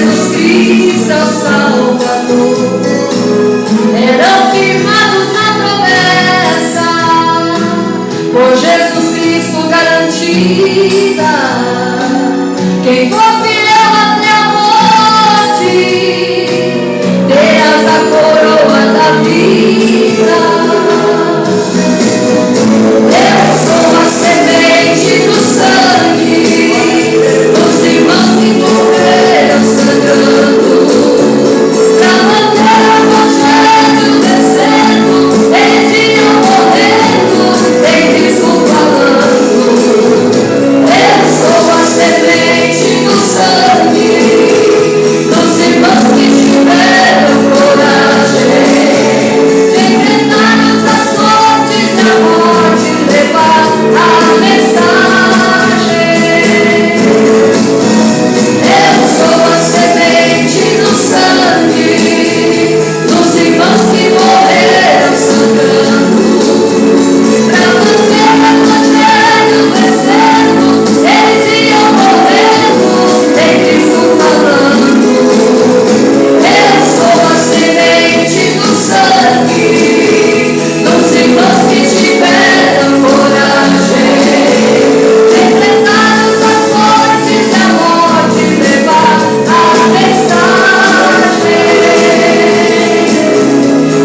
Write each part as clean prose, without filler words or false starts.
Jesus Cristo é o Salvador. Eram firmados na promessa, por Jesus Cristo garantida. Quem for fiel até a morte, terás a coroa da vida. Eu sou a semente do sangue dos irmãos que morreram sangrando, pra manter o evangelho descendo. Eles iam morrendo, em Cristo falando. Eu sou a semente do sangue dos irmãos que tiveram coragem de enfrentar as açoites e a morte, levar a mensagem. Eu sou a semente do sangue dos irmãos que morreram sangrando, pra manter o evangelho descendo. Eles iam morrendo, em Cristo falando. Eu sou a semente do sangue dos irmãos que tiveram coragem de enfrentar os açoites e a morte, levar a mensagem.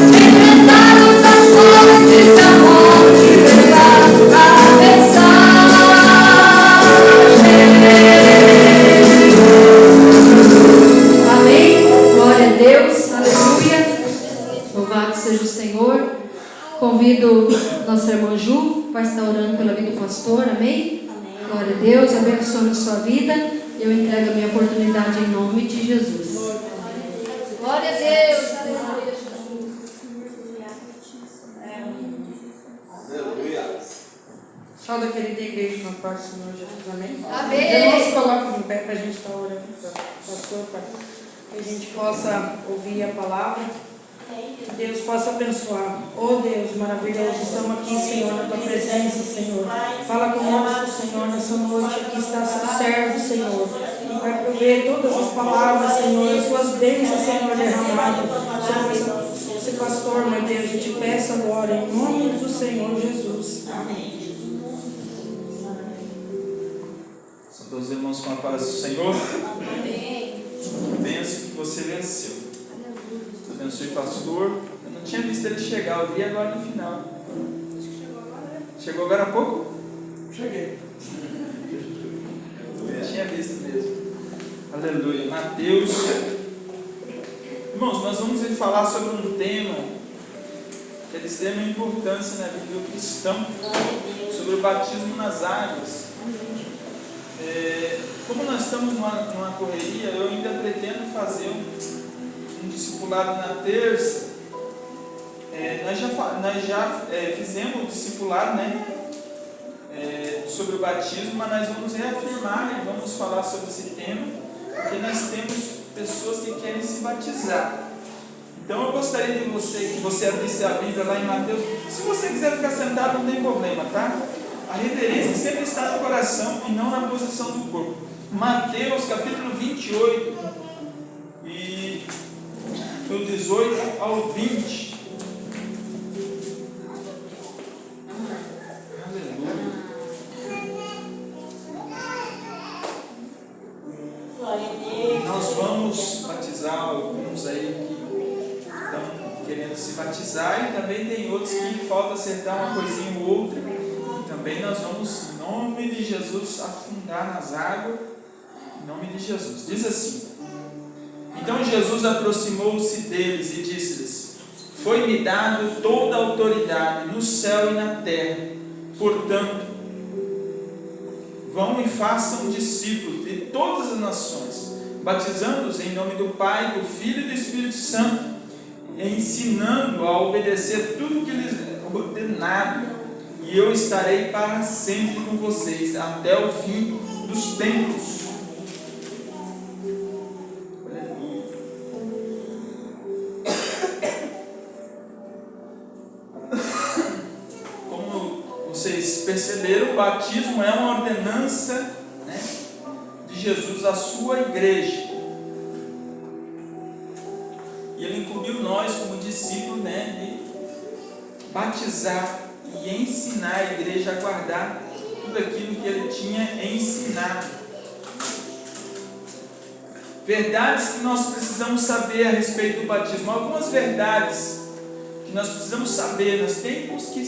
De enfrentar os açoites e a morte, levar a mensagem. Amém? Glória a Deus, aleluia. Louvado seja o Senhor. Convido nossa irmã Ju para estar orando pela vida do pastor, amém? Glória a Deus, abençoe a sua vida. Eu entrego a minha oportunidade em nome de Jesus. Glória a Deus, aleluia. Salve a querida igreja na paz do Senhor Jesus, amém? Amém. Vamos colocar em pé para a gente estar orando para o pastor, para que a gente possa ouvir a palavra. Que Deus possa abençoar. Oh Deus maravilhoso, estamos aqui, Senhor, na tua presença, Senhor. Fala conosco, Senhor, nessa noite. Aqui está seu servo, Senhor. Vai prover todas as palavras, Senhor, as suas bênçãos, Senhor, derramadas sobre esse pastor, meu Deus. Eu te peço agora, em nome do Senhor Jesus. Amém. São todos os irmãos com a paz do Senhor. Amém. Penso que você venceu. Abençoe o pastor. Eu não tinha visto ele chegar, eu vi agora no final. Chegou agora há pouco? Cheguei. Eu tinha visto mesmo. Aleluia. Mateus. Irmãos, nós vamos falar sobre um tema que é de extrema importância na vida do cristão, sobre o batismo nas águas. Como nós estamos numa correria, eu ainda pretendo fazer um discipulado na terça. Nós já fizemos o discipulado, né? Sobre o batismo, mas nós vamos reafirmar e vamos falar sobre esse tema, porque nós temos pessoas que querem se batizar. Então eu gostaria de que você abrisse a Bíblia lá em Mateus. Se você quiser ficar sentado, não tem problema, tá? A reverência sempre está no coração e não na posição do corpo. Mateus capítulo 28 e do 18 ao 20. Aleluia. Nós vamos batizar alguns aí que estão querendo se batizar, e também tem outros que falta acertar uma coisinha ou outra. E também nós vamos, em nome de Jesus, afundar nas águas, em nome de Jesus. Diz assim: então Jesus aproximou-se deles e disse-lhes: foi-me dado toda a autoridade no céu e na terra. Portanto, vão e façam discípulos de todas as nações, batizando-os em nome do Pai, do Filho e do Espírito Santo, ensinando a obedecer tudo que lhes é ordenado, e eu estarei para sempre com vocês, até o fim dos tempos. Como vocês perceberam, o batismo é uma ordenança, né, de Jesus à sua igreja. batizar e ensinar a igreja a guardar tudo aquilo que ele tinha ensinado. Verdades que nós precisamos saber a respeito do batismo. Algumas verdades que nós precisamos saber, nós temos que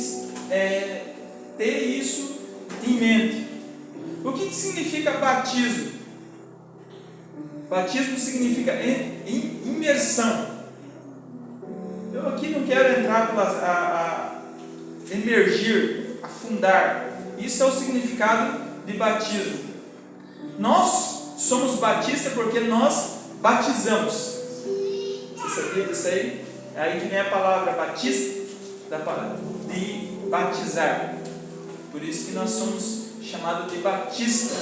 ter isso em mente. O que significa batismo? Batismo significa imersão. Eu aqui não quero entrar a emergir, afundar. Isso é o significado de batismo. Nós somos batistas porque nós batizamos. Você sabia disso aí? É aí que vem a palavra batista, da palavra de batizar. Por isso que nós somos chamados de batista.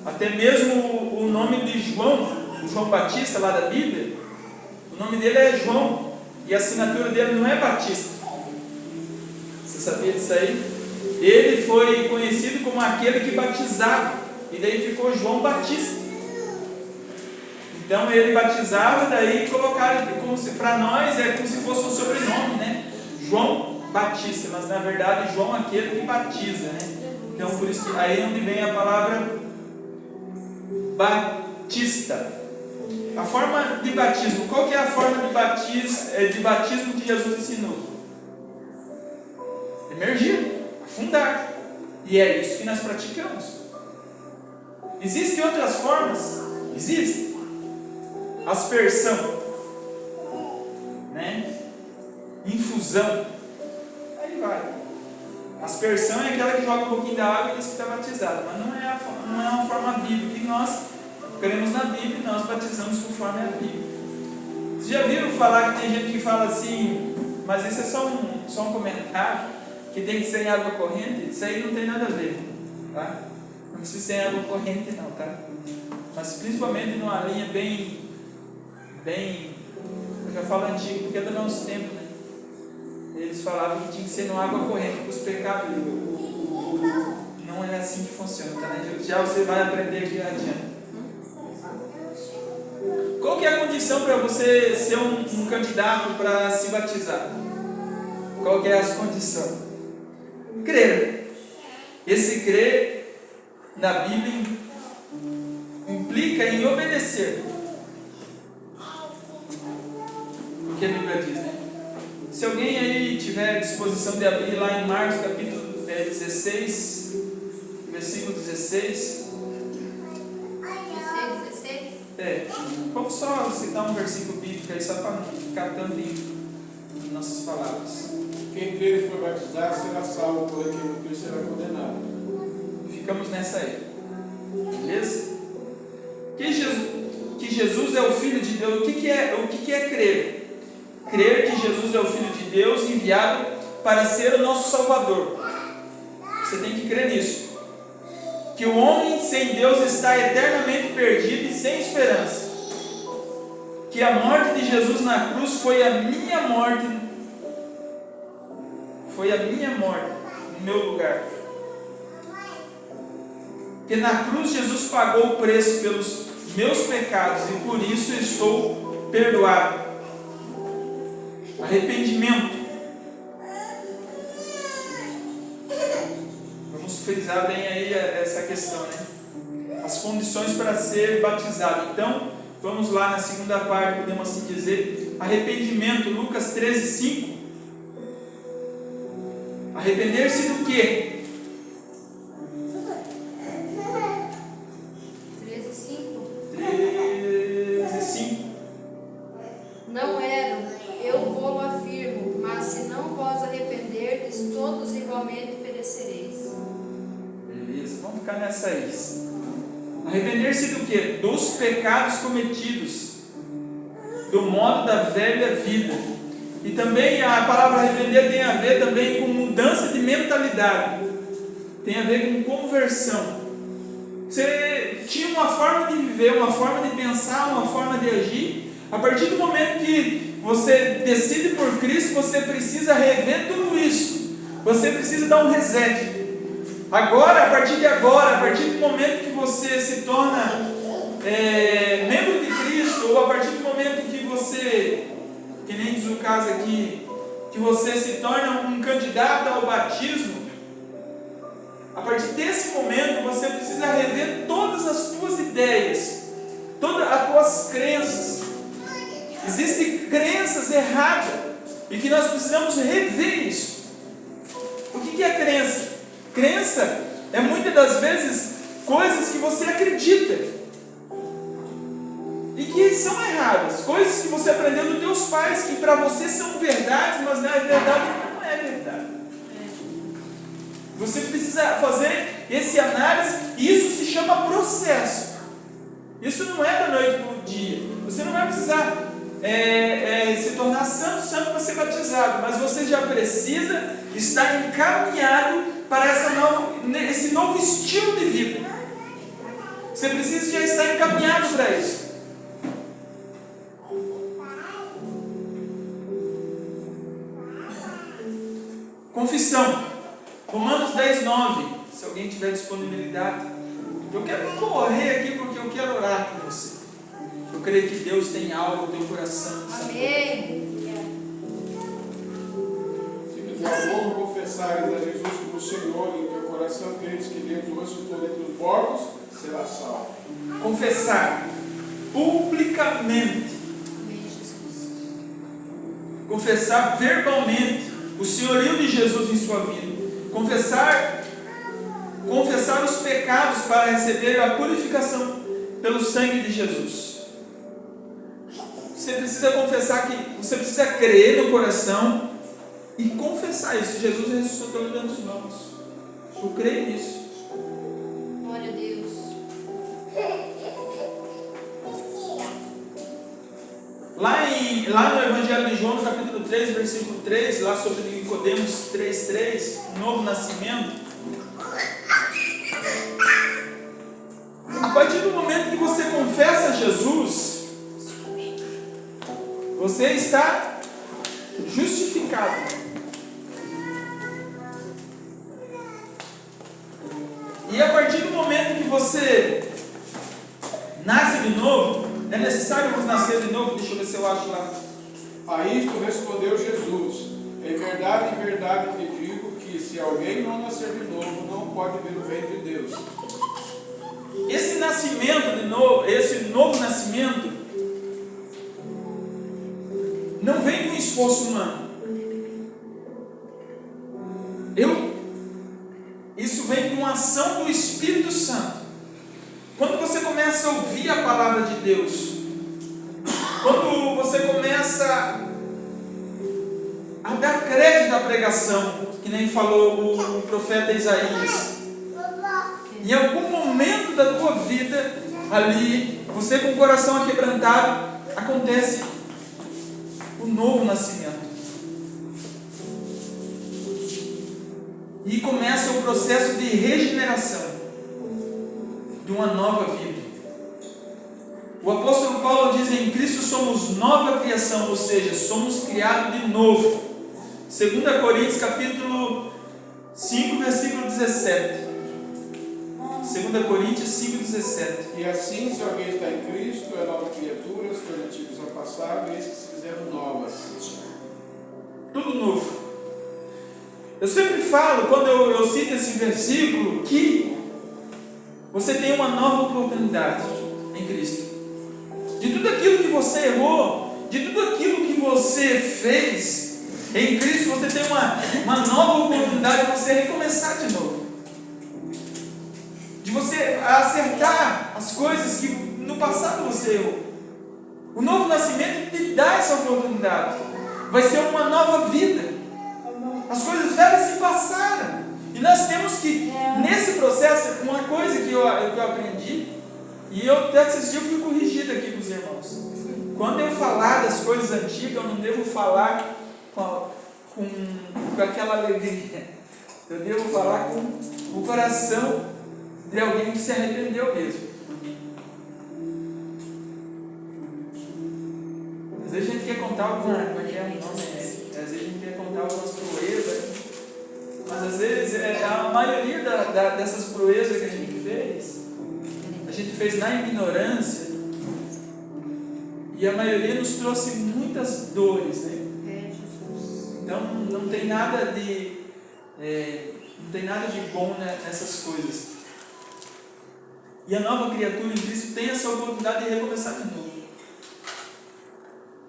Até mesmo o nome de João, o João Batista lá da Bíblia, o nome dele é João e a assinatura dele não é Batista. Você sabia disso aí? Ele foi conhecido como aquele que batizava, e daí ficou João Batista. Então ele batizava, daí colocaram, para nós é como se fosse um sobrenome, né? João Batista, mas na verdade João é aquele que batiza, né? Então por isso que aí é onde vem a palavra batista. A forma de batismo, qual que é a forma de batismo que Jesus ensinou? Emergir, afundar. E é isso que nós praticamos. Existem outras formas? Existem. Aspersão, né? Infusão, aí vai. Aspersão é aquela que joga um pouquinho da água e diz que está batizado, mas não é uma forma bíblica, e nós cremos na Bíblia e nós batizamos conforme a Bíblia. Vocês já viram falar que tem gente que fala assim, mas isso é só um comentário, que tem que ser em água corrente? Isso aí não tem nada a ver, tá? Não precisa ser em água corrente não, tá? Mas principalmente numa linha bem, eu já falo antigo, porque é do nosso tempo, né? Eles falavam que tinha que ser numa água corrente para os pecados. Não é assim que funciona, tá? Né? Já você vai aprender aqui adiante. Qual que é a condição para você ser um candidato para se batizar? Qual que é a condição? Crer. Esse crer na Bíblia implica em obedecer. O que a Bíblia diz, né? Se alguém aí tiver disposição de abrir lá em Marcos capítulo 16, versículo 16. Vamos só citar um versículo bíblico aí, só para não ficar tanto em nossas palavras. Quem crer e for batizado será salvo, porém quem não crer será condenado. Ficamos nessa aí. Beleza? Que Jesus é o Filho de Deus. O que é crer? Crer que Jesus é o Filho de Deus enviado para ser o nosso Salvador. Você tem que crer nisso. Que o homem sem Deus está eternamente perdido e sem esperança. Que a morte de Jesus na cruz foi a minha morte. Foi a minha morte no meu lugar. Que na cruz Jesus pagou o preço pelos meus pecados e por isso eu estou perdoado. Arrependimento. Vamos frisar bem aí essa questão, né? As condições para ser batizado. Então, vamos lá na segunda parte, podemos assim dizer. Arrependimento, Lucas 13:5. Arrepender-se do quê? 13:5. Não eram, eu vou-lo afirmo, mas se não vos arrependerdes, todos igualmente perecereis. Beleza, vamos ficar nessa aí. Arrepender-se do quê? Dos pecados cometidos, do modo da velha vida. E também a palavra arrepender tem a ver também com mudança de mentalidade, tem a ver com conversão. Você tinha uma forma de viver, uma forma de pensar, uma forma de agir. A partir do momento que você decide por Cristo, você precisa rever tudo isso. Você precisa dar um reset. Agora, a partir de agora, a partir do momento que você se torna membro de Cristo, ou a partir do momento que você, que nem diz o caso aqui, que você se torna um candidato ao batismo, a partir desse momento você precisa rever todas as tuas ideias, todas as tuas crenças. Existem crenças erradas e que nós precisamos rever isso. O que é crença? Crença é muitas das vezes coisas que você acredita e que são erradas, coisas que você aprendeu dos teus pais, que para você são verdades, mas na verdade não é verdade. Você precisa fazer esse análise, e isso se chama processo. Isso não é da noite para o dia. Você não vai precisar se tornar santo para ser batizado, mas você já precisa estar encaminhado para esse novo estilo de vida. Você precisa já estar encaminhado para isso. Confissão. Romanos 10:9. Se alguém tiver disponibilidade. Eu quero correr aqui porque eu quero orar por você. Eu creio que Deus tem algo no teu coração. Amém. Se de tua boca confessares a Jesus como Senhor e em teu coração creres que Deus o ressuscitou dentre os mortos, será salvo. Confessar publicamente. Confessar verbalmente o senhorio de Jesus em sua vida. Confessar os pecados para receber a purificação pelo sangue de Jesus. Você precisa confessar que você precisa crer no coração e confessar isso. Jesus ressuscitou ele dentre os mortos. Eu creio nisso. Glória a Deus. Lá no Evangelho de João, no capítulo 3, versículo 3, lá sobre Nicodemos 3:3, novo nascimento. A partir do momento que você confessa Jesus, você está justificado. E a partir do momento que você nasce de novo, é necessário vos nascer de novo? Deixa eu ver se eu acho lá. A isto respondeu Jesus: em verdade te digo que se alguém não nascer de novo, não pode ver o reino de Deus. Esse nascimento de novo, esse novo nascimento, não vem com esforço humano. Isso vem com a ação do Espírito Santo. Quando você começa a ouvir a palavra de Deus, quando você começa a dar crédito à pregação, que nem falou o profeta Isaías, em algum momento da tua vida, ali, você com o coração aquebrantado, acontece o novo nascimento. E começa o processo de regeneração de uma nova vida. O apóstolo Paulo diz: em Cristo somos nova criação, ou seja, somos criados de novo. 2 Coríntios capítulo 5, versículo 17. 2 Coríntios 5,17. E assim, se alguém está em Cristo, é nova criatura, as coisas antigas já passaram, eis que se fizeram novas. Tudo novo. Eu sempre falo, quando eu cito esse versículo, que você tem uma nova oportunidade em Cristo. De tudo aquilo que você errou, de tudo aquilo que você fez, em Cristo você tem uma nova oportunidade de você recomeçar de novo. De você acertar as coisas que no passado você errou. O novo nascimento te dá essa oportunidade. Vai ser uma nova vida. As coisas velhas se passaram. E nós temos que, nesse processo, uma coisa que eu aprendi, e eu até esses dias eu fui corrigido aqui com os irmãos. Quando eu falar das coisas antigas, eu não devo falar com aquela alegria. Eu devo falar com o coração de alguém que se arrependeu mesmo. Às vezes a gente quer contar algumas proezas, mas às vezes a maioria dessas proezas que a gente fez na ignorância, e a maioria nos trouxe muitas dores, né? Então não tem nada de bom, né, nessas coisas. E a nova criatura em Cristo tem essa oportunidade de recomeçar de novo.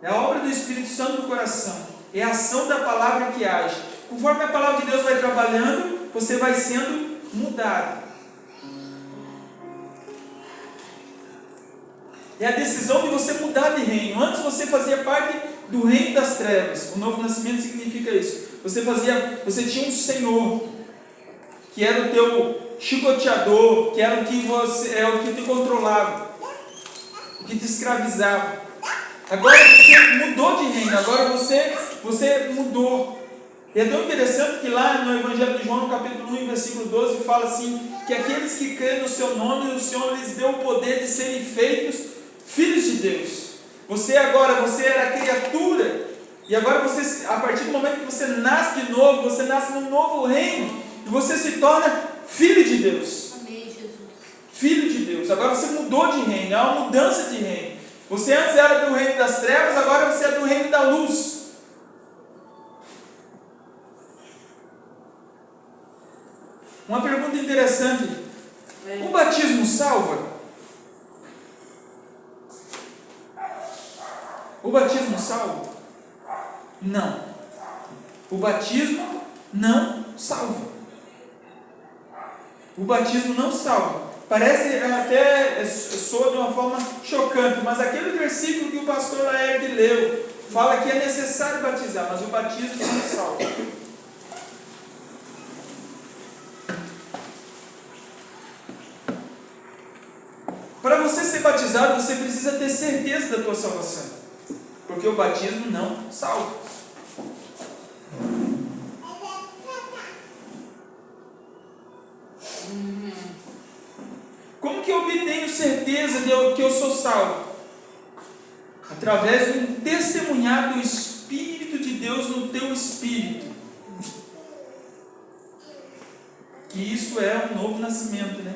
É a obra do Espírito Santo no coração. É a ação da palavra que age. Conforme a palavra de Deus vai trabalhando, você vai sendo mudado. É a decisão de você mudar de reino. Antes você fazia parte do reino das trevas. O novo nascimento significa isso. Você tinha um Senhor que era o teu chicoteador, que era o que te controlava, o que te escravizava. Agora você mudou de reino, agora você mudou. E é tão interessante que lá no Evangelho de João, no capítulo 1, versículo 12, fala assim, que aqueles que creem no seu nome, o Senhor lhes deu o poder de serem feitos filhos de Deus. Você era criatura, e agora a partir do momento que você nasce de novo, você nasce num novo reino, e você se torna filho de Deus. Amém, Jesus. Filho de Deus. Agora você mudou de reino, é uma mudança de reino. Você antes era do reino das trevas, agora você é do reino da luz. Uma pergunta interessante. O batismo salva? O batismo salva? Não. O batismo não salva. O batismo não salva. Parece até soa de uma forma chocante, mas aquele versículo que o pastor Laerte leu fala que é necessário batizar, mas o batismo não salva. Para você ser batizado, você precisa ter certeza da tua salvação, porque o batismo não salva. Como que eu obtenho certeza de que eu sou salvo? Através do testemunhar do Espírito de Deus no teu espírito. Que isso é um novo nascimento, né?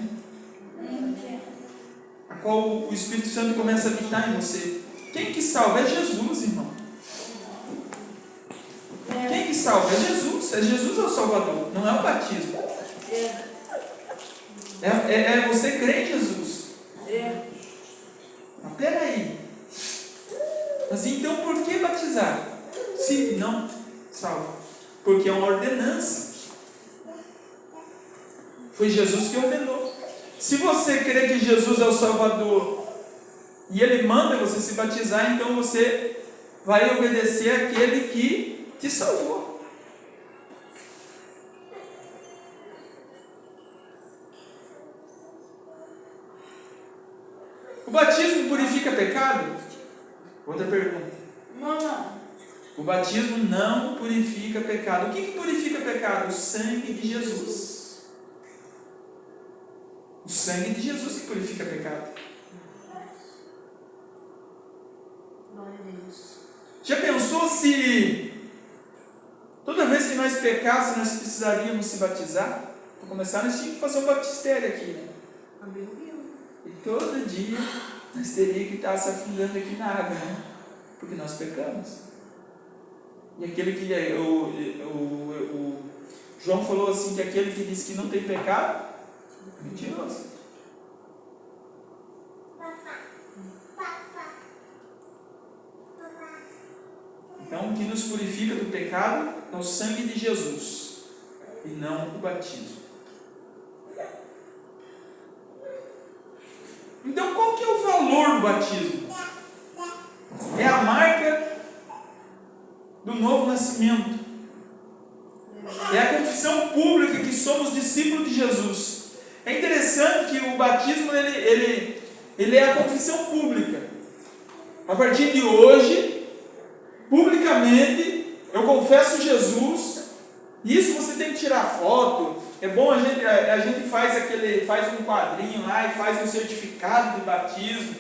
A qual o Espírito Santo começa a habitar em você. Quem que salva? É Jesus, irmão. Quem que salva? É Jesus. É Jesus o Salvador, não é o batismo. É você crer em Jesus. Mas peraí. Mas então por que batizar? Se não salva. Porque é uma ordenança. Foi Jesus que ordenou. Se você crê que Jesus é o Salvador e Ele manda você se batizar, então você vai obedecer àquele que te salvou. O batismo purifica pecado? Outra pergunta. Não. O batismo não purifica pecado. O que purifica pecado? O sangue de Jesus. O sangue de Jesus que purifica pecado. Glória a Deus. Já pensou se toda vez que nós pecássemos, nós precisaríamos se batizar? Para começar, nós tínhamos que fazer um batistério aqui, né? Amém. E todo dia nós teríamos que estar se afundando aqui na água, né? Porque nós pecamos. E aquele que o João falou assim, que aquele que diz que não tem pecado, mentiroso. Então, o que nos purifica do pecado é o sangue de Jesus e não o batismo. Então, qual que é o valor do batismo? É a marca do novo nascimento. É a confissão pública que somos discípulos de Jesus. É interessante que o batismo ele é a confissão pública. A partir de hoje, publicamente, eu confesso Jesus. Isso você tem que tirar foto. É bom a gente faz um quadrinho lá e faz um certificado de batismo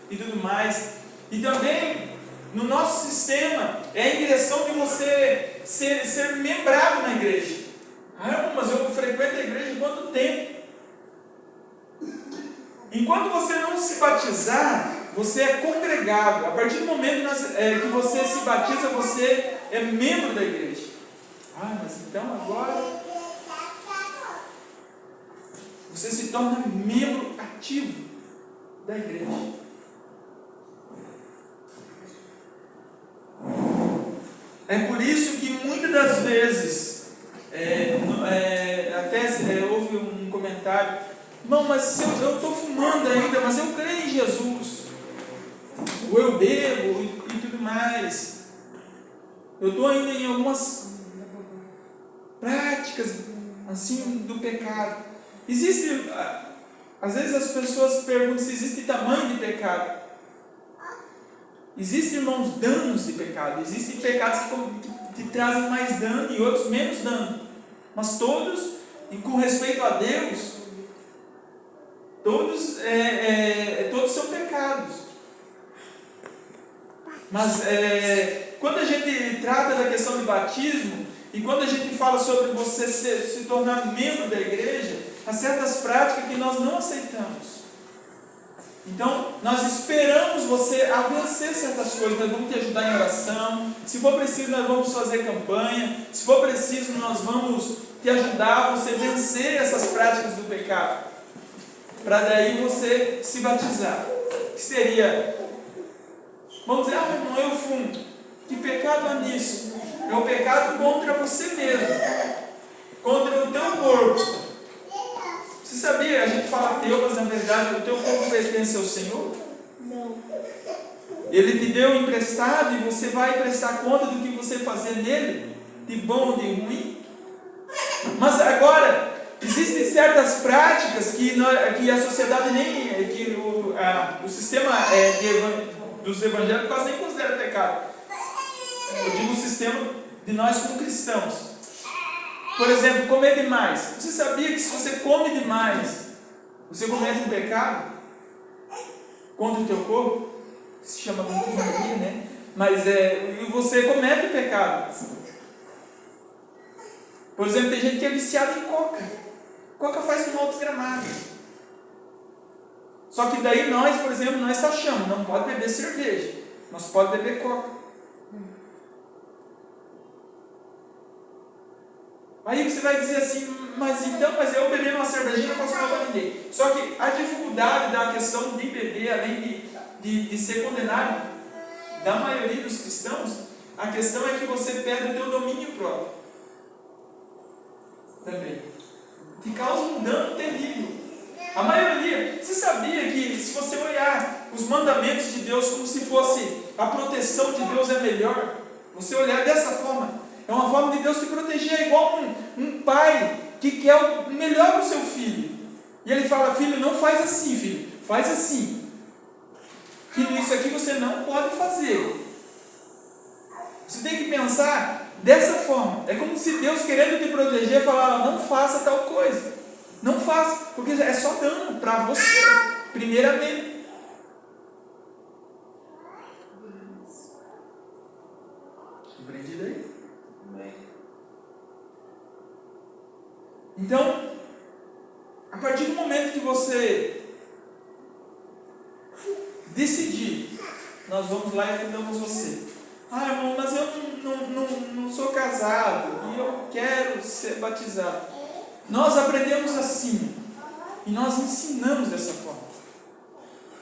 e tudo mais. E também no nosso sistema é a direção de você ser membrado na igreja. Mas eu frequento a igreja há quanto tempo? Enquanto você não se batizar, você é congregado. A partir do momento que você se batiza, você é membro da igreja. Ah, mas então agora você se torna membro ativo da igreja. É por isso que muitas das vezes, houve um comentário: não, mas eu estou fumando ainda, mas eu creio em Jesus. Ou eu bebo e tudo mais. Eu estou ainda em algumas práticas assim do pecado. Existe, às vezes as pessoas perguntam se existe tamanho de pecado. Existem, irmãos, danos de pecado. Existem pecados que trazem mais dano e outros menos dano. Mas todos, e com respeito a Deus, todos são pecados. Mas quando a gente trata da questão do batismo, e quando a gente fala sobre você se tornar membro da igreja, há certas práticas que nós não aceitamos. Então, nós esperamos você a vencer certas coisas. Nós vamos te ajudar em oração. Se for preciso, nós vamos fazer campanha. Se for preciso, nós vamos te ajudar a você vencer essas práticas do pecado, para daí você se batizar. Que seria, vamos dizer, irmão, eu fumo. Que pecado é nisso? É o pecado contra você mesmo, contra o teu corpo. Você sabia, a gente fala teu, mas na verdade o teu corpo pertence ao Senhor? Não. Ele te deu emprestado e você vai prestar conta do que você fazer nele, de bom ou de ruim. Mas agora, existem certas práticas que a sociedade que o sistema dos evangélicos quase nem considera pecado. Eu digo o sistema de nós como cristãos. Por exemplo, comer demais. Você sabia que se você come demais, você comete um pecado contra o teu corpo? Se chama glutonaria, né? Mas você comete pecado. Por exemplo, tem gente que é viciada em coca. Coca faz mal desgramado. Só que daí nós, por exemplo, nós taxamos, não pode beber cerveja, mas pode beber coca. Aí você vai dizer assim, mas eu beber uma cervejinha não faço mal para ninguém. Só que a dificuldade da questão de beber, além de ser condenado da maioria dos cristãos, a questão é que você perde o teu domínio próprio. Também. Que causa um dano terrível. A maioria, você sabia que se você olhar os mandamentos de Deus como se fosse a proteção de Deus é melhor, você olhar dessa forma, é uma forma de Deus te proteger, é igual um pai que quer o melhor para o seu filho. E ele fala: filho, não faz assim, filho, faz assim. Que isso aqui você não pode fazer. Você tem que pensar dessa forma. É como se Deus, querendo te proteger, falava: não faça tal coisa. Não faça, porque é só dano para você, primeiramente. Compreendido aí? Então, a partir do momento que você decidir, nós vamos lá e ajudamos você. Ah, irmão, mas eu não sou casado e eu quero ser batizado. Nós aprendemos assim e nós ensinamos dessa forma.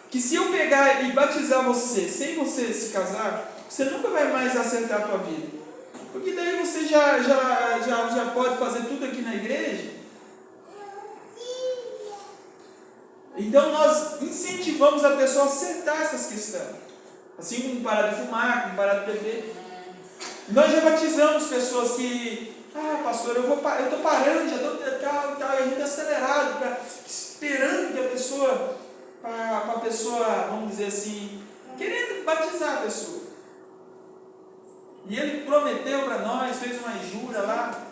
Que se eu pegar e batizar você sem você se casar, você nunca vai mais acertar a tua vida. Porque daí você já pode fazer tudo aqui na igreja. Então nós incentivamos a pessoa a acertar essas questões. Assim como parar de fumar, como parar de beber. Nós já batizamos pessoas que, pastor, eu estou parando, já estou tal, e a gente está acelerado, esperando que a pessoa, para a pessoa, vamos dizer assim, querendo batizar a pessoa. E ele prometeu para nós, fez uma injúria lá,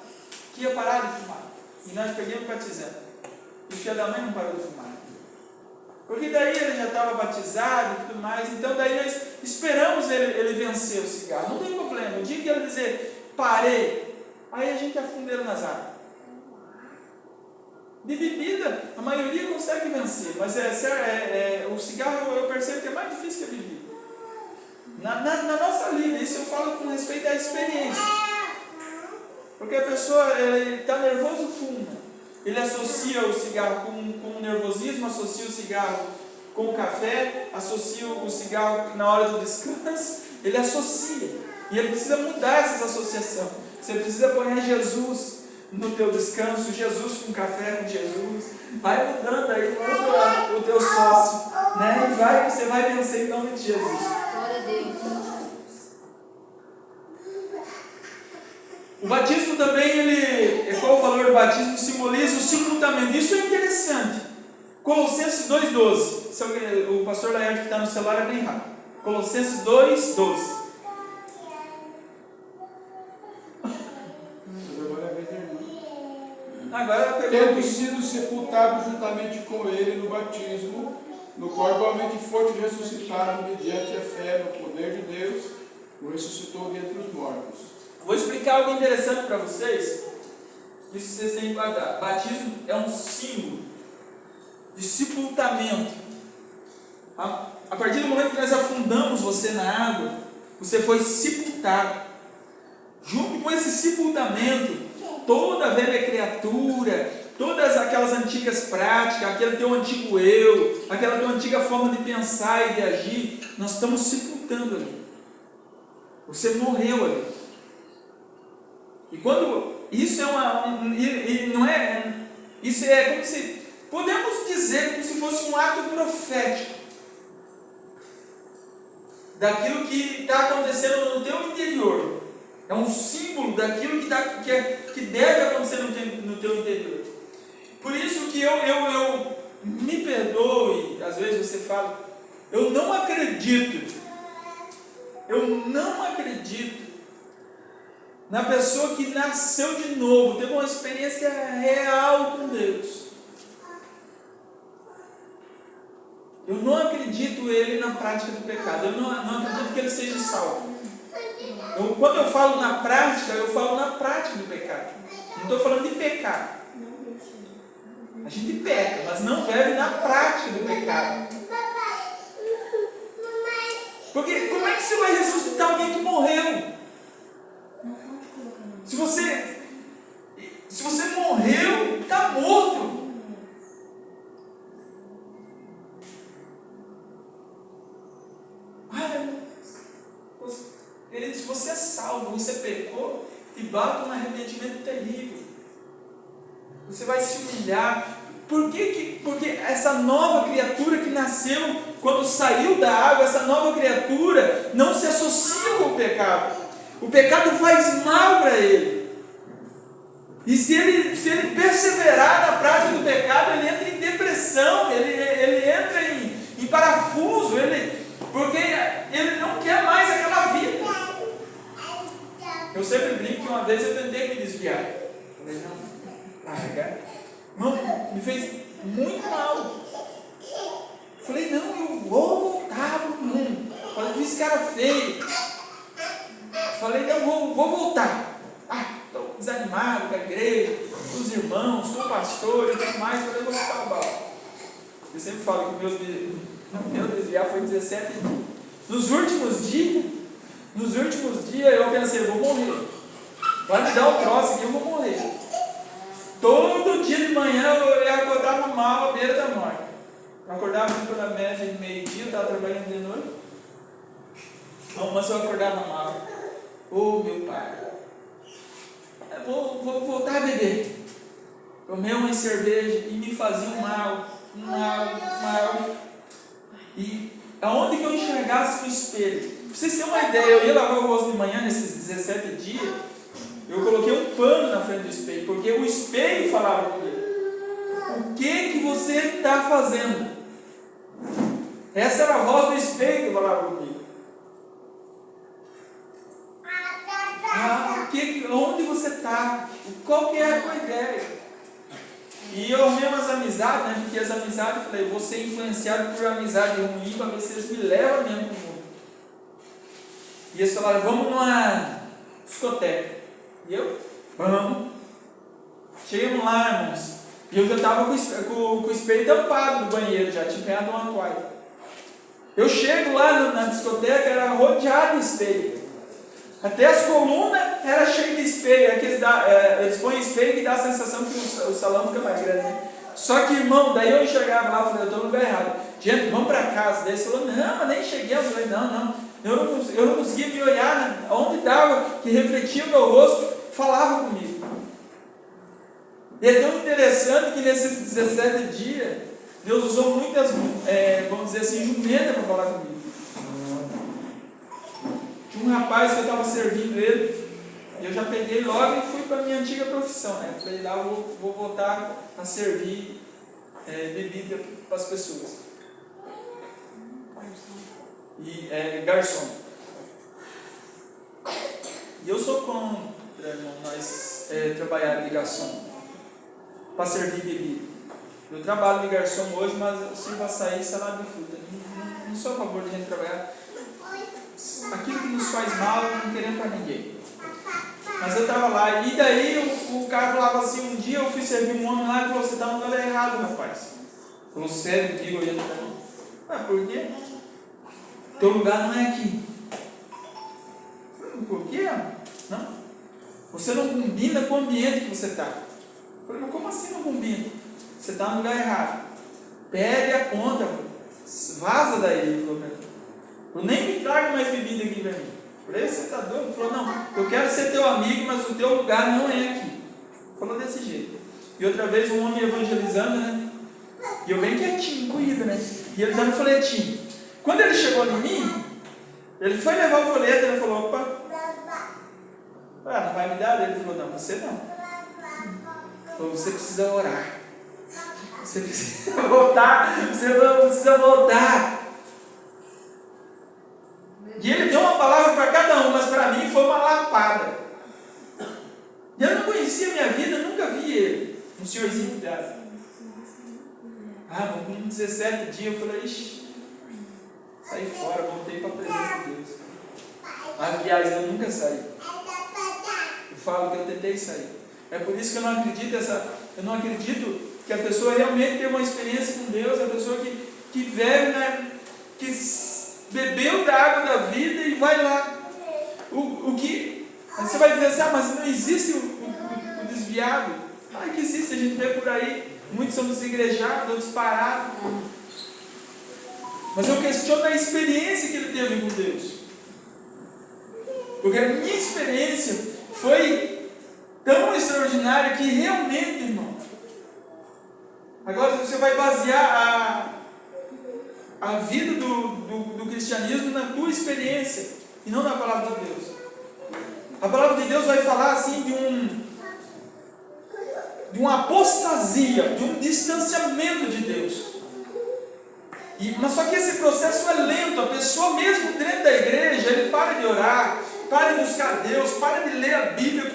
que ia parar de fumar. E nós pegamos e batizamos. E o filho da mãe não parou de fumar. Porque daí ele já estava batizado e tudo mais. Então daí nós esperamos ele vencer o cigarro. Não tem problema. O dia que ele dizer, parei, aí a gente afunda ele nas águas. De bebida, a maioria consegue vencer, mas o cigarro eu percebo que é mais difícil que a bebida. Na nossa vida, isso eu falo com respeito à experiência. Porque a pessoa está nervoso, fuma. Ele associa o cigarro com o nervosismo, associa o cigarro com o café, associa o cigarro na hora do descanso. Ele associa. E ele precisa mudar essas associações. Você precisa pôr Jesus no teu descanso, Jesus com café com Jesus. Vai mudando aí, muda o teu sócio, né? E você vai vencer em nome de Jesus. Glória a Deus. O batismo também, qual o valor do batismo? Simboliza o sepultamento. Isso é interessante. Colossenses 2,12. O pastor Laerte que está no celular é bem rápido. Colossenses 2,12. Agora Tendo sido sepultado juntamente com ele no batismo, no qual igualmente foste ressuscitado mediante a fé no poder de Deus, o ressuscitou dentre os mortos. Vou explicar algo interessante para vocês. Isso vocês têm que guardar. Batismo é um símbolo de sepultamento. A partir do momento que nós afundamos você na água, você foi sepultado. Junto com esse sepultamento, toda a velha criatura, todas aquelas antigas práticas, aquele teu antigo eu, aquela tua antiga forma de pensar e de agir, nós estamos sepultando ali. Você morreu ali. E quando isso isso é como se, podemos dizer como se fosse um ato profético daquilo que está acontecendo no teu interior. É um símbolo daquilo que deve acontecer no teu interior. Por isso que eu me perdoe, às vezes você fala, eu não acredito na pessoa que nasceu de novo, teve uma experiência real com Deus. Eu não acredito ele na prática do pecado, eu não acredito que ele seja salvo. Quando eu falo na prática, eu falo na prática do pecado. Não estou falando de pecar. A gente peca, mas não deve na prática do pecado. Porque como é que você vai ressuscitar alguém que morreu? Se você morreu, está morto. Ele diz, você é salvo, você pecou, te bate um arrependimento terrível. Você vai se humilhar. Porque essa nova criatura que nasceu quando saiu da água, essa nova criatura não se associa com o pecado. O pecado faz mal para ele. E se ele perseverar na prática do pecado, ele entra em depressão, ele entra em parafuso, porque ele não quer mais aquela vida. Eu sempre brinco que uma vez eu tentei me desviar. Falei, não, larga. Não, me fez muito mal. Falei, não, eu vou voltar para o mundo. Falei, esse cara feio. Falei, não, vou voltar. Estou desanimado com a igreja, com os irmãos, com o pastor e tudo mais. Falei, vou voltar ao balde. Eu sempre falo que o meu desviar foi 17 dias. Nos últimos dias eu pensei, eu vou morrer. Vai me dar um troço aqui, eu vou morrer. Todo dia de manhã eu acordava mal à beira da morte. Eu acordava pela média de meio-dia, eu estava trabalhando de noite. Mas eu acordava mal. Meu pai, eu vou voltar a beber. Tomei uma cerveja e me fazia um mal. E aonde que eu enxergasse no espelho? Pra vocês terem uma ideia, eu ia lavar o rosto de manhã nesses 17 dias, eu coloquei um pano na frente do espelho, porque o espelho falava comigo. O que você está fazendo? Essa era a voz do espelho que falava comigo. Onde você está? Qual que é a tua ideia? E eu arrumei umas amizades, né? Porque as amizades, eu falei, vou ser influenciado por amizade ruim para ver se eles me levam mesmo para o mundo. E eles falaram, vamos numa discoteca. E eu, vamos. Chegamos lá, irmãos. E eu já estava com o espelho tampado no banheiro, já tinha ganhado uma toalha. Eu chego lá na discoteca, era rodeado de espelho. Até as colunas eram cheias de espelho. Eles põem espelho que dá a sensação que o salão fica mais grande. Né? Só que, irmão, daí eu enxergava lá, eu falei, eu estou no lugar errado. Gente, vamos para casa. Daí ele falou, não, mas nem cheguei. Eu falei, não. Eu não conseguia me olhar, né? Onde dava, que refletia o meu rosto, falava comigo. E é tão interessante que nesses 17 dias, Deus usou muitas, vamos dizer assim, jumentas para falar comigo. Tinha um rapaz que eu estava servindo ele, e eu já peguei logo e fui para a minha antiga profissão, né? Falei, lá eu vou voltar a servir bebida para as pessoas. E garçom. E eu sou contra, irmão, nós trabalhar de garçom para servir bebida. Eu trabalho de garçom hoje, mas eu sirvo açaí e salada de fruta. Não sou a favor de a gente trabalhar aquilo que nos faz mal, não querendo para ninguém. Mas eu estava lá, e daí o cara falava assim, um dia eu fui servir um homem lá e falou, você está no lugar errado, rapaz. Falou, sério, digo, olhando para mim. Ah, por quê? Teu lugar não é aqui. Por quê? Não. Você não combina com o ambiente que você está. Eu falei, mas como assim não combina? Você está no lugar errado. Pede a conta, vaza daí. Ele falou, eu nem me trago mais bebida aqui para mim. Eu falei, você está doido? Ele falou, não, eu quero ser teu amigo, mas o teu lugar não é aqui. Falou desse jeito. E outra vez um homem evangelizando, né? E eu bem quietinho, corrida, né? E ele dando folhetinho. Quando ele chegou em mim, ele foi levar o folheto, ele falou, opa, não vai me dar? Ele falou, não, você não. Falou, você precisa orar. Você precisa voltar. Você não precisa voltar. E ele deu uma palavra para cada um, mas para mim foi uma lapada. E eu não conhecia a minha vida, nunca vi ele. Um senhorzinho de casa. Com 17 dias eu falei, ixi, saí fora, voltei para a presença de Deus. Aliás, eu nunca saí. Eu falo que eu tentei sair. É por isso que eu não acredito que a pessoa realmente tem uma experiência com Deus, a pessoa que bebe, né, que bebeu da água da vida e vai lá. Você vai dizer assim, mas não existe o desviado. Que existe, a gente vê por aí, muitos são desigrejados, outros parados. Mas eu questiono a experiência que ele teve com Deus. Porque a minha experiência foi tão extraordinária que realmente, irmão, agora você vai basear a vida do cristianismo na tua experiência e não na palavra de Deus. A palavra de Deus vai falar assim de uma apostasia, de um distanciamento de Deus. Mas só que esse processo é lento. A pessoa mesmo dentro da igreja, ele para de orar, para de buscar Deus, para de ler a Bíblia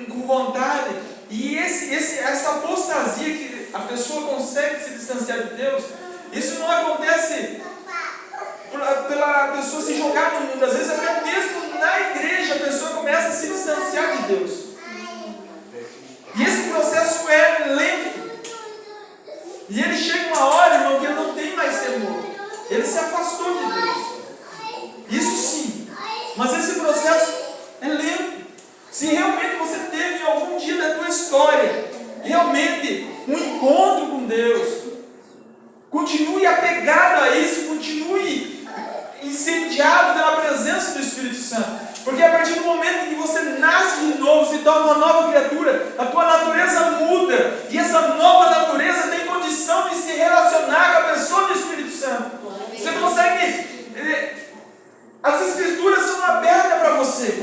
com vontade. E essa apostasia que a pessoa consegue se distanciar de Deus, isso não acontece pela pessoa se jogar no mundo. Às vezes até mesmo na igreja a pessoa começa a se distanciar de Deus. E esse processo é lento. E ele chega uma hora, irmão, que ele não tem mais temor. Ele se afastou de Deus. Isso sim. Mas esse processo é lento. Se realmente você teve em algum dia da tua história, realmente, um encontro com Deus, continue apegado a isso, continue incendiado pela presença do Espírito Santo. Porque a partir do momento em que você nasce de novo, se torna uma nova criatura, a tua natureza muda. E essa nova natureza tem condição de se relacionar com a pessoa do Espírito Santo. Você consegue... As Escrituras são abertas para você.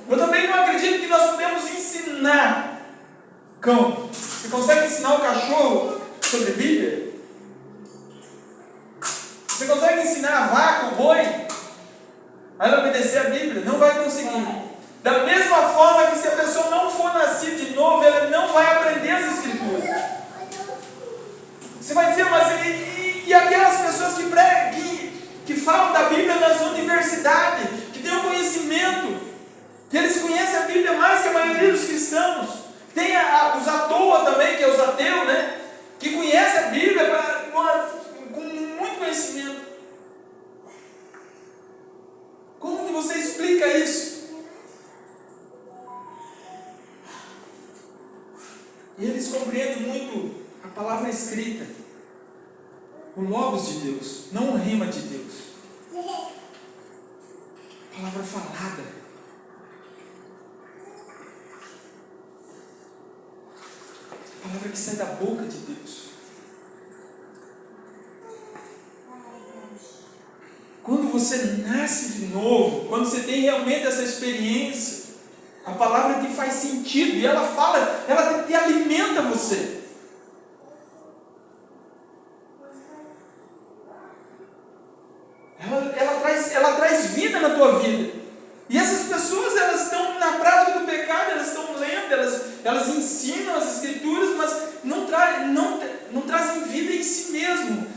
Eu também não acredito que nós podemos ensinar cão. Você consegue ensinar o cachorro sobre Bíblia? Você consegue ensinar a vaca, o boi, a ela obedecer a Bíblia? Não vai conseguir. Da mesma forma que se a pessoa não for nascida de novo, ela não vai aprender as Escrituras. Você vai dizer, mas e aquelas pessoas que falam da Bíblia nas universidades, que têm o conhecimento, que eles conhecem a Bíblia mais que a maioria dos cristãos, Tem os à toa também, que é os ateus, né? Que conhece a Bíblia com muito conhecimento. Como que você explica isso? E eles compreendem muito a palavra escrita, o Logos de Deus, não o rema de Deus. A palavra falada. A palavra que sai da boca de Deus. Quando você nasce de novo, quando você tem realmente essa experiência, a palavra te faz sentido e ela fala, ela te alimenta você. Ela traz vida na tua vida. E essas pessoas, elas estão na prática do pecado, elas estão lendo, elas ensinam as escrituras, mas não trazem vida em si mesmo.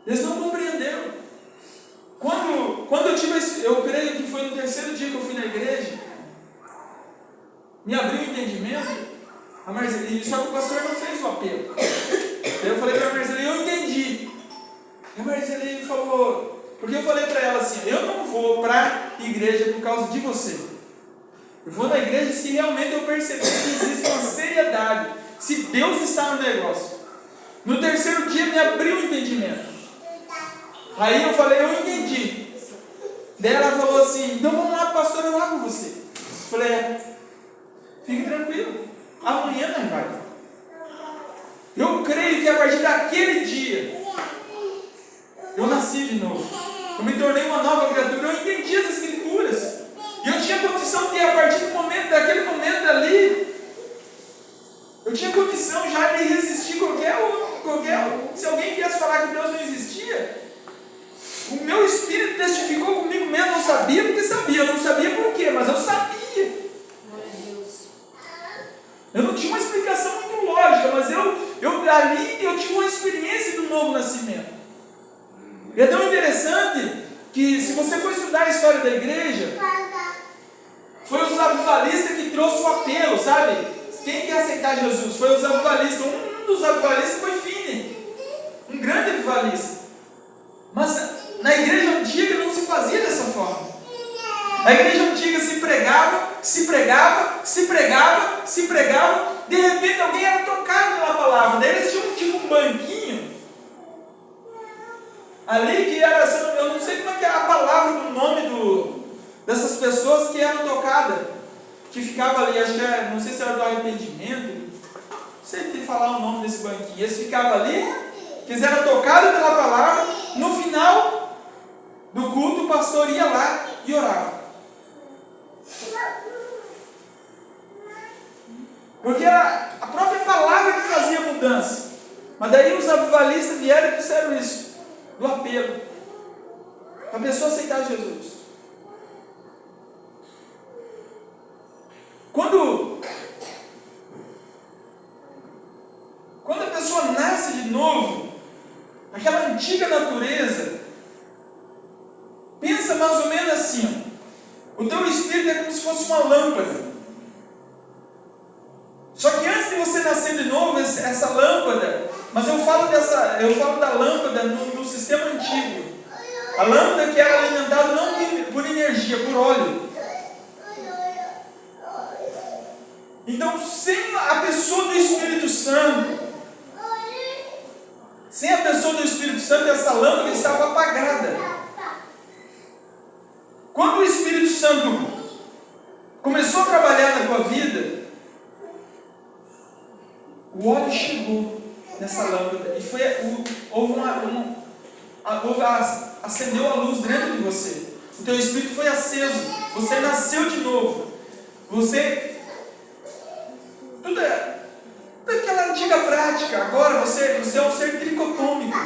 Eles não compreenderam. Quando eu creio que foi no terceiro dia que eu fui na igreja, me abriu o entendimento, só que o pastor não fez o apelo. Daí eu falei para a Marcela, eu entendi. E a Marcela falou, porque eu falei para ela assim, eu não vou para a igreja por causa de você. Eu vou na igreja se realmente eu perceber que existe uma seriedade, se Deus está no negócio. No terceiro dia me abriu o entendimento. Aí eu falei, eu entendi. Daí ela falou assim, então vamos lá, pastor, eu lá com você. Eu falei, fique tranquilo, amanhã nós vamos. Eu creio que a partir daquele dia, eu nasci de novo. Eu me tornei uma nova criatura, eu entendi as escrituras. E eu tinha condição de, a partir daquele momento ali, eu tinha condição já de resistir qualquer se alguém viesse falar que Deus não existia. O meu espírito testificou comigo mesmo, eu sabia porque sabia, eu não sabia por quê, mas eu sabia. Eu não tinha uma explicação muito lógica, mas ali eu tive uma experiência do novo nascimento. E é tão interessante que, se você for estudar a história da igreja, foi os avivalistas que trouxe o apelo, sabe? Quem quer aceitar Jesus? Foi os avivalistas. Um dos avivalistas foi Finney, um grande avivalista. Mas na igreja antiga não se fazia dessa forma. Na igreja antiga se pregava, de repente alguém era tocado pela palavra. Daí eles tinham tipo um banquinho ali que era, eu não sei como é que é a palavra do nome dessas pessoas que eram tocadas, que ficava ali, acho que era, não sei se era do arrependimento, não sei te falar o nome desse banquinho. Eles ficavam ali, que eles eram tocados pela palavra. No final do culto, o pastor ia lá e orava. Porque era a própria palavra que fazia mudança. Mas daí os avivalistas vieram e disseram isso, do apelo, para a pessoa aceitar Jesus. Quando a pessoa nasce de novo, aquela antiga natureza, pensa mais ou menos assim, ó, o teu espírito é como se fosse uma lâmpada. Só que antes de você nascer de novo, essa lâmpada, mas eu falo da lâmpada no sistema antigo. A lâmpada que era alimentada não por energia, por óleo. Então, sem a pessoa do Espírito Santo, essa lâmpada estava apagada. Quando o Espírito Santo começou a trabalhar na tua vida, o óleo chegou nessa lâmpada e acendeu a luz dentro de você. O teu espírito foi aceso. Você nasceu de novo. Tudo aquela antiga prática. Agora você é um ser tricotômico.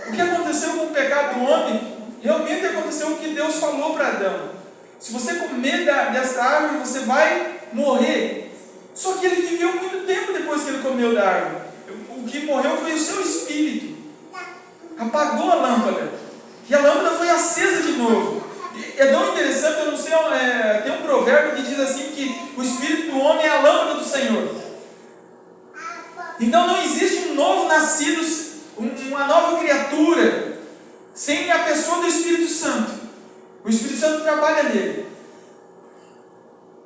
O que aconteceu com o pecado do homem? Realmente aconteceu o que Deus falou para Adão. Se você comer dessa árvore, você vai morrer. Só que ele viveu muito tempo depois que ele comeu da árvore. O que morreu foi o seu espírito. Apagou a lâmpada. E a lâmpada foi acesa de novo. É tão interessante, eu não sei, tem um provérbio que diz assim que o espírito do homem é a lâmpada do Senhor. Então não existe um novo nascido, uma nova criatura, sem a pessoa do Espírito Santo. O Espírito Santo trabalha nele.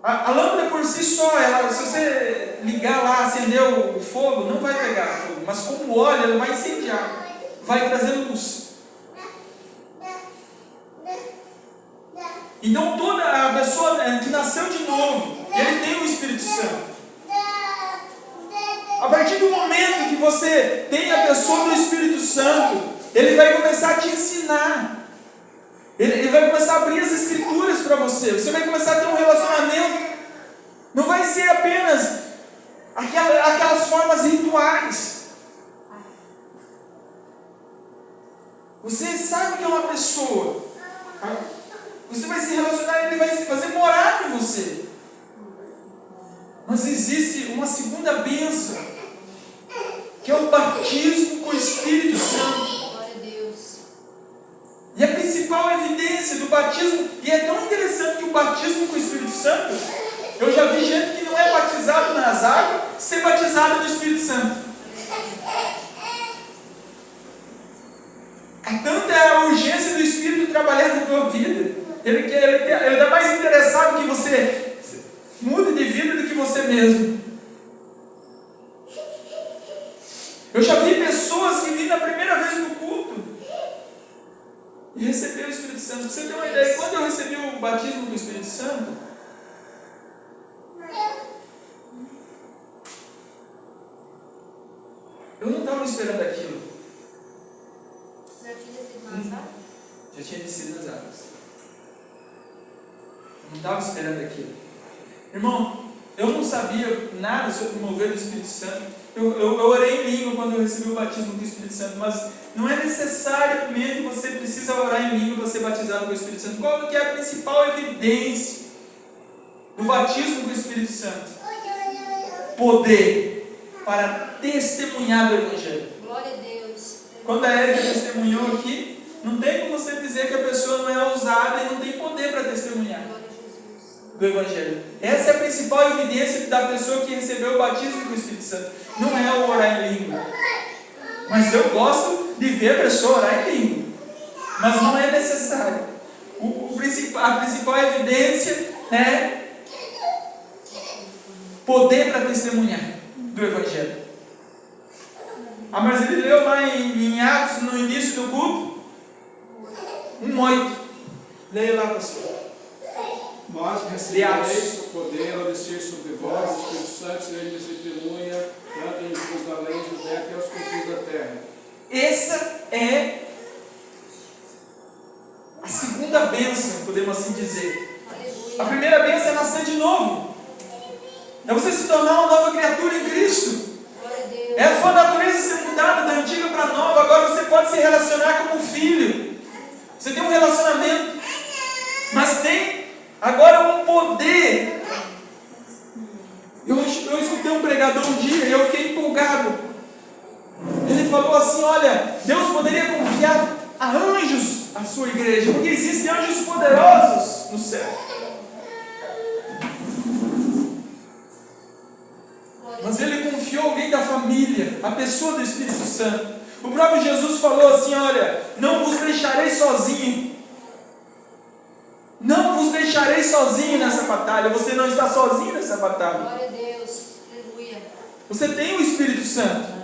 A lâmpada por si só, se você ligar lá, acender o fogo, não vai pegar fogo, mas como óleo, ela vai incendiar, vai trazer luz. Então toda a pessoa que nasceu de novo, ele tem o Espírito Santo. A partir do momento que você tem a pessoa do Espírito Santo, ele vai começar a te ensinar. Ele vai começar a abrir as escrituras para você. Você vai começar a ter um relacionamento. Não vai ser apenas aquelas formas rituais. Você sabe que é uma pessoa. Você vai se relacionar, ele vai se fazer morar com você. Mas existe uma segunda bênção, que é o batismo com o Espírito Santo. E a principal evidência do batismo, e é tão interessante que o batismo com o Espírito Santo, eu já vi gente que não é batizado nas águas, ser batizado no Espírito Santo. É tanta a urgência do Espírito trabalhar na tua vida. Ele está mais interessado que você mude de vida do que você mesmo. Eu já vi pessoas que vêm na primeira vez no culto e receberam o Espírito Santo. Pra você ter uma ideia, quando eu recebi o batismo do Espírito Santo, eu não estava esperando aquilo. Já tinha descido nas águas? Já tinha descido nas águas. Eu não estava esperando aquilo. Irmão, eu não sabia nada sobre o mover do Espírito Santo. Eu orei em língua quando eu recebi o batismo do Espírito Santo, mas não é necessariamente você precisa orar em língua para ser batizado com o Espírito Santo. Qual que é a principal evidência do batismo com o Espírito Santo? Poder para testemunhar do Evangelho. Glória a Deus. Quando a Érica testemunhou aqui, não tem como você dizer que a pessoa não é ousada e não tem poder para testemunhar do Evangelho. Essa é a principal evidência da pessoa que recebeu o batismo com o Espírito Santo. Não é o orar em língua. Mas eu gosto de ver a pessoa orar em língua. Mas não é necessário. A principal evidência é poder para testemunhar do Evangelho. A Marcele leu lá em Atos, no início do culto, 1:8. Leia lá, pastor. Mas recebereis o poder ao descer sobre vós, o Espírito Santo, sereis testemunha, tanto em Jerusalém, Judéia, até aos confins da terra. Essa é a segunda bênção, podemos assim dizer. A primeira bênção é nascer de novo. É você se tornar uma nova criatura em Cristo. É a sua natureza ser mudada da antiga para a nova. Agora você pode se relacionar como filho. Você tem um relacionamento. Mas tem agora um poder. Eu escutei um pregador um dia e eu fiquei empolgado. Ele falou assim: olha, Deus poderia confiar a anjos a sua igreja, porque existem anjos poderosos no céu. Mas ele confiou alguém da família, a pessoa do Espírito Santo. O próprio Jesus falou assim: olha, não vos deixarei sozinho. Não vos deixarei sozinho nessa batalha. Você não está sozinho nessa batalha. Glória a Deus. Aleluia. Você tem o Espírito Santo.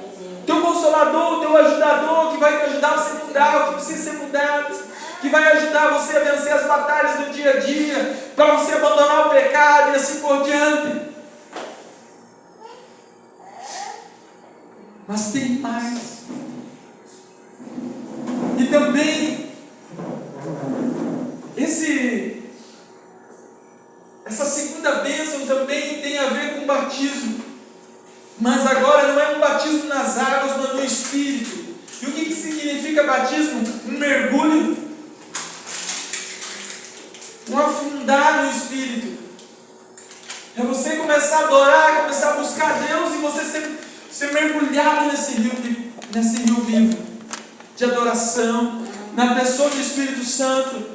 Teu consolador, teu ajudador, que vai te ajudar a você mudar o que precisa ser mudado, que vai ajudar você a vencer as batalhas do dia a dia, para você abandonar o pecado e assim por diante. Mas tem mais. E também essa segunda bênção também tem a ver com batismo. Mas agora não é um batismo nas águas, mas no Espírito. E o que significa batismo? Um mergulho, um afundar no Espírito. É você começar a adorar, começar a buscar Deus e você ser mergulhado nesse rio vivo de adoração, na pessoa do Espírito Santo.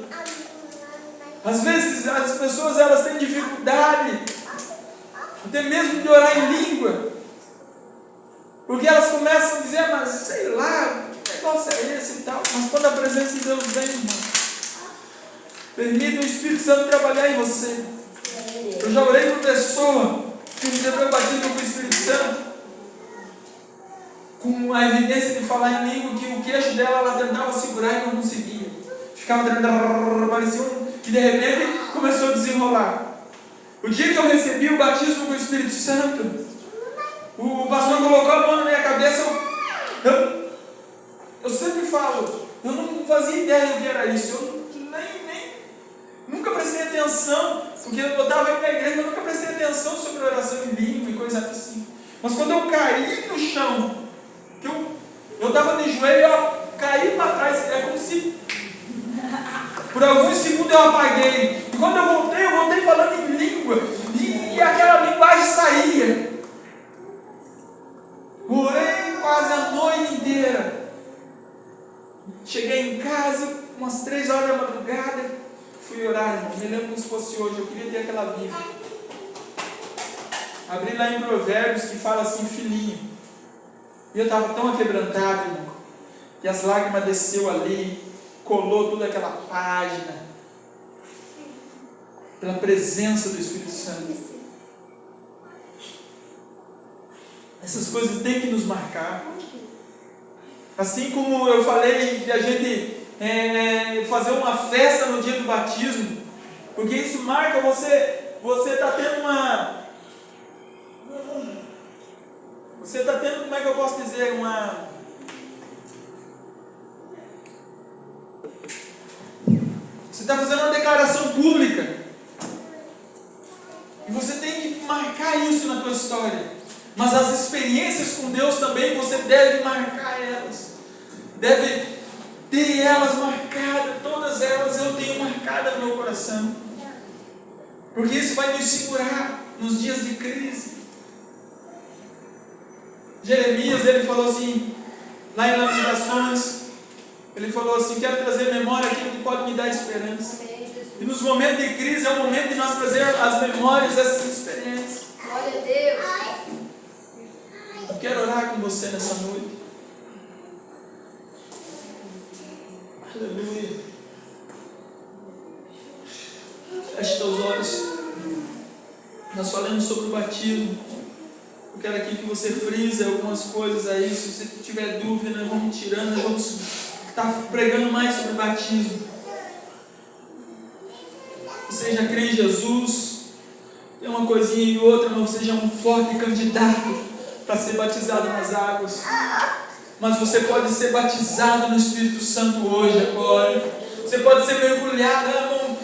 Às vezes as pessoas elas têm dificuldade até mesmo de orar em língua, porque elas começam a dizer, mas sei lá, que negócio é esse e tal. Mas quando a presença de Deus vem, irmão, permita o Espírito Santo trabalhar em você. Eu já orei por pessoa que recebeu o batismo com o Espírito Santo, com a evidência de falar em língua, que o queixo dela ela tentava segurar e não conseguia. Ficava parecia que de repente começou a desenrolar. O dia que eu recebi o batismo com o Espírito Santo, o pastor colocou a mão na minha cabeça. Eu sempre falo, eu não fazia ideia do que era isso. Eu nunca prestei atenção, porque eu estava indo na igreja, mas nunca prestei atenção sobre oração em língua e coisa assim. Mas quando eu caí no chão, que eu estava de joelho, eu caí para trás, é como se por alguns segundos eu apaguei. E quando eu voltei falando em língua, e aquela linguagem saía. Orei quase a noite inteira. Cheguei em casa, umas 3 horas da madrugada, fui orar, irmão. Me lembro como se fosse hoje, eu queria ter aquela Bíblia. Abri lá em Provérbios que fala assim, filhinho. E eu estava tão aquebrantado, irmão, que as lágrimas desceu ali, colou toda aquela página, pela presença do Espírito Santo. Essas coisas têm que nos marcar. Assim como eu falei de a gente fazer uma festa no dia do batismo, porque isso marca você está tendo você está tendo, como é que eu posso dizer, você está fazendo uma declaração pública, e você tem que marcar isso na tua história. Mas as experiências com Deus também, você deve marcar elas, deve ter elas marcadas, todas elas eu tenho marcada no meu coração, porque isso vai nos segurar nos dias de crise. Jeremias, ele falou assim, lá em Lamentações, ele falou assim, quero trazer memória aquilo que pode me dar esperança. E nos momentos de crise é o momento de nós trazer as memórias dessas experiências. Glória a Deus. Eu quero orar com você nessa noite. Aleluia. Feche teus olhos. Nós falamos sobre o batismo. Eu quero aqui que você frise algumas coisas aí. Se você tiver dúvida, nós vamos tirando, nós vamos estar pregando mais sobre o batismo. Você já crê em Jesus, tem uma coisinha e outra, mas você já é um forte candidato para ser batizado nas águas. Mas você pode ser batizado no Espírito Santo hoje, agora. Você pode ser mergulhado.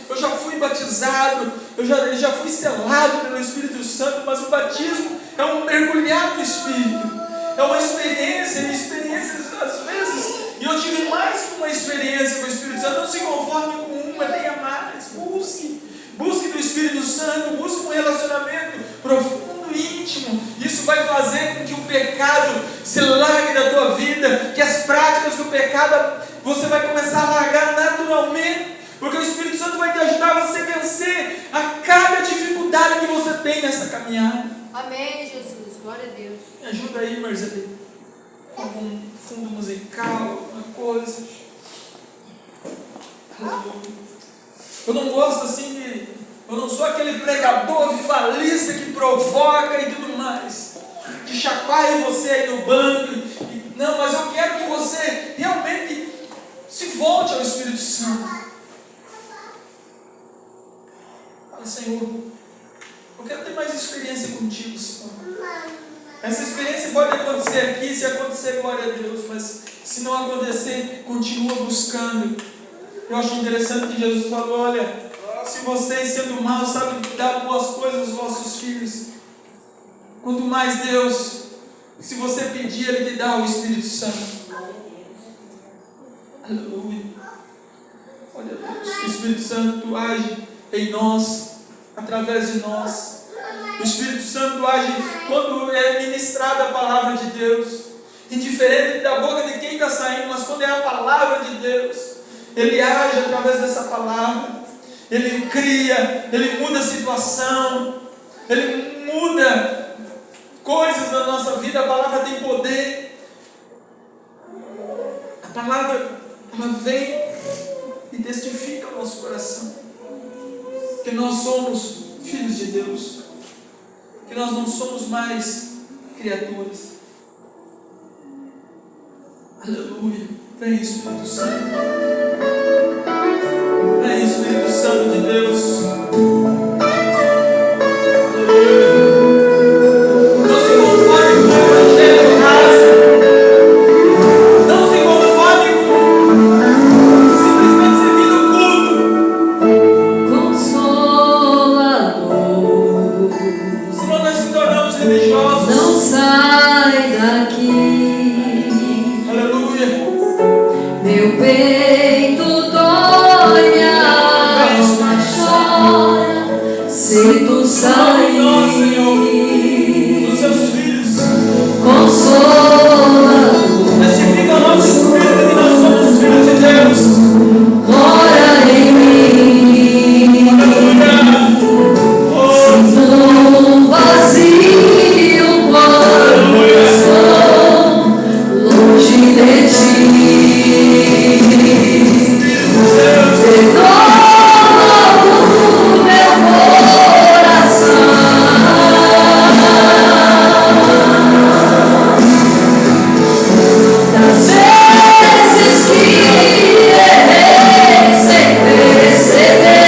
Eu já fui batizado, eu já fui selado pelo Espírito Santo, mas o batismo é um mergulhar no Espírito. É uma experiência, e experiências às vezes, e eu tive mais que uma experiência com o Espírito Santo. Não se conforme com uma, tenha mais. Busque do Espírito Santo, busque um relacionamento profundo e íntimo. Isso vai fazer com que o pecado se largue da tua vida, que as práticas do pecado você vai começar a largar naturalmente, porque o Espírito Santo vai te ajudar a você vencer a cada dificuldade que você tem nessa caminhada. Amém, Jesus. Glória a Deus. Me ajuda aí, Marcelo. Algum fundo musical, alguma coisa. Eu não gosto assim eu não sou aquele pregador vivalista que provoca e tudo mais, que chacoalha você aí no banco. Não, mas eu quero que você realmente se volte ao Espírito Santo. Fala, Senhor, eu quero ter mais experiência contigo, Senhor. Essa experiência pode acontecer aqui, se acontecer, glória a Deus, mas se não acontecer, continua buscando. Eu acho interessante que Jesus falou, olha, se vocês sendo maus sabem dar boas coisas aos vossos filhos, quanto mais Deus, se você pedir, Ele te dá o Espírito Santo. Aleluia. Olha Deus, o Espírito Santo age em nós, através de nós. O Espírito Santo age quando é ministrada a palavra de Deus, indiferente da boca de quem está saindo, mas quando é a palavra de Deus, Ele age através dessa palavra. Ele cria, Ele muda a situação, Ele muda coisas na nossa vida. A palavra tem poder. A palavra, ela vem e testifica o nosso coração que nós somos filhos de Deus, que nós não somos mais criaturas. Aleluia. Vem Espírito Santo. Vem Espírito Santo de Deus. Aleluia. Não se conforme com o evangelho raso. Não se conforme com simplesmente servir no culto. Consolador, Senão nós se tornamos religiosos. não sai daqui. Aleluia. Meu peito dói, minha alma chora, se tu sair. Dos seus filhos. Consolador, Testifica o nosso espírito que nós somos filhos de Deus. mora em mim. Aleluia. Oh, Sinto um vazio quando estou longe de ti. Perdoa o meu coração. Das vezes que errei sem perceber,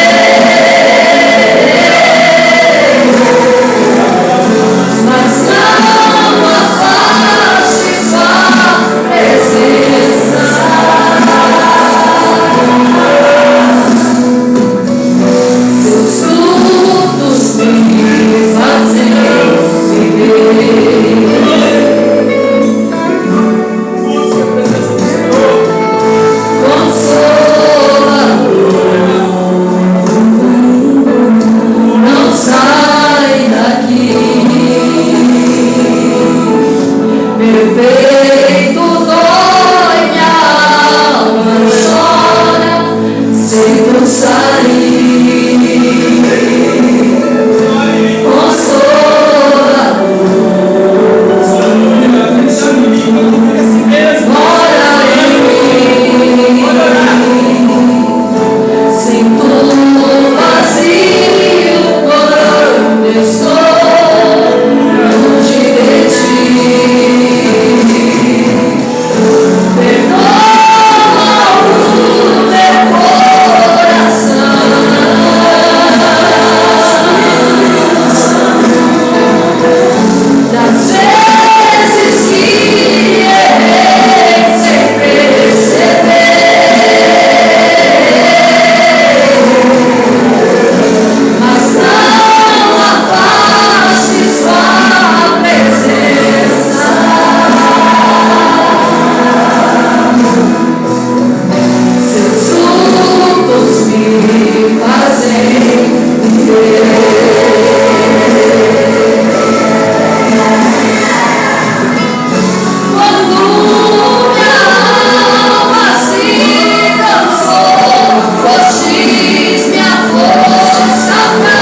mas não afaste sua presença. Seus frutos me fazem viver. busca a presença do Senhor. Consolador, não sai daqui. Meu peito dói, minha alma chora, se tu sair. Consolador, mora em mim. Sinto um vazio quando estou longe de ti. Perdoa o meu coração. Das vezes que errei sem perceber, mas não afaste sua presença. Seus frutos me fazem viver. Quando minha alma se cansou, postes minha força pra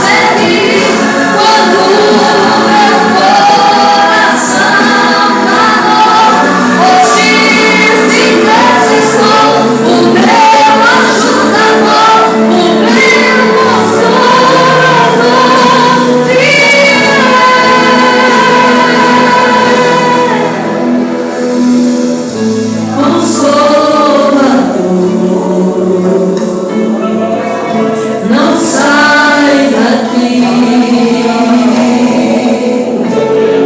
seguir. Quando meu coração clamou, postes intercessor, o meu ajudador, o meu consolador, Consolador, não sai daqui.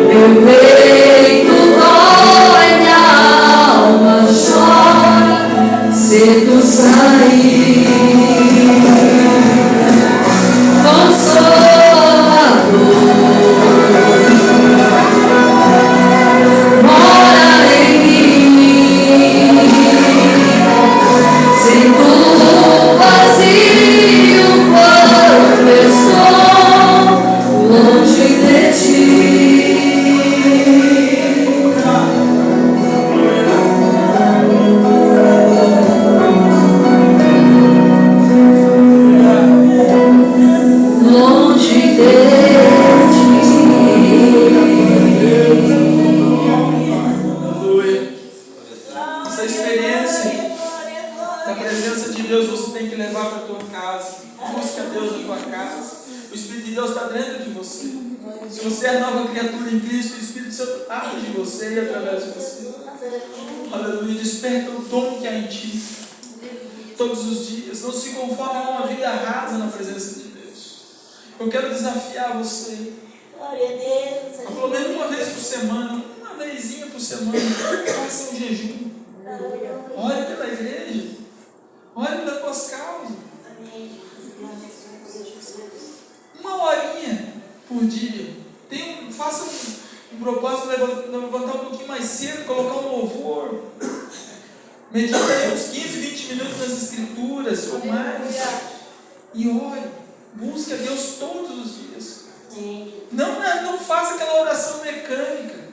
Meu peito dói, minha alma chora, se tu sair. Consolador, mora em mim. Sinto um vazio quando estou longe de ti. experiência da presença de Deus você tem que levar para a tua casa. Busca Deus na tua casa. O Espírito de Deus está dentro de você. Se você é nova criatura em Cristo, o Espírito Santo age de você e através de você. Aleluia. Desperta o dom que há em ti. Todos os dias. Não se conforme com uma vida rasa na presença de Deus. Eu quero desafiar você. Pelo menos uma vez por semana. Uma vezinha por semana. Faça um jejum. Ore pela igreja. Ore pelas tuas causas. Uma horinha por dia. Faça um propósito de levantar um pouquinho mais cedo, colocar um louvor. Medite aí uns 15, 20 minutos nas escrituras ou mais. E ore. Busque a Deus todos os dias. Não faça aquela oração mecânica.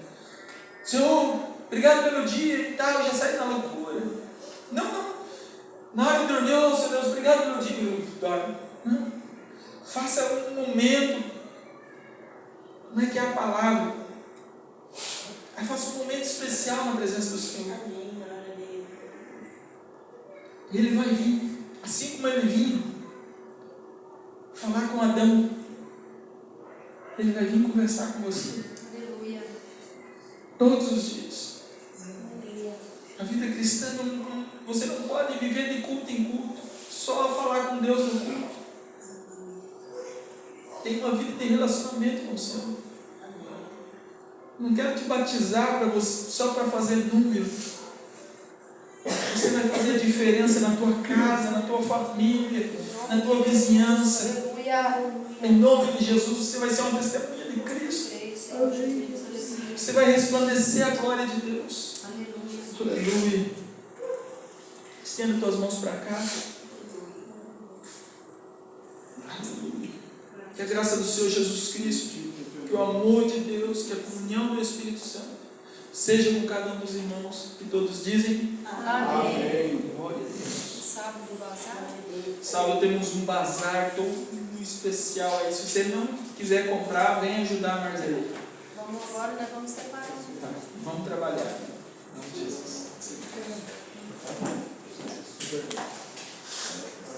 Senhor, obrigado pelo dia e tal, já sai na loucura. Não. Na hora de dormir, oh, Senhor Deus, obrigado pelo dia. Dorme. Não. Faça um momento. Como é que é a palavra? Aí faça um momento especial na presença do Senhor. Ele vai vir, assim como ele vinha, falar com Adão. Ele vai vir conversar com você. Aleluia. Todos os dias. A vida cristã, você não pode viver de culto em culto, só falar com Deus no culto. Tem uma vida de relacionamento com o Senhor. Não quero te batizar para você, só para fazer número. Você vai fazer a diferença na tua casa, na tua família, na tua vizinhança. Em nome de Jesus, você vai ser uma testemunha de Cristo. Você vai resplandecer a glória de Deus. Aleluia. Estenda tuas mãos para cá. Aleluia. Que a graça do Senhor Jesus Cristo, que o amor de Deus, que a comunhão do Espírito Santo seja com cada um dos irmãos. E todos dizem amém. Glória a Deus. Sábado temos um bazar todo especial aí. Se você não quiser comprar, vem ajudar a Marzelita. Vamos agora, nós vamos separar. Tá, vamos trabalhar. Em nome de Jesus.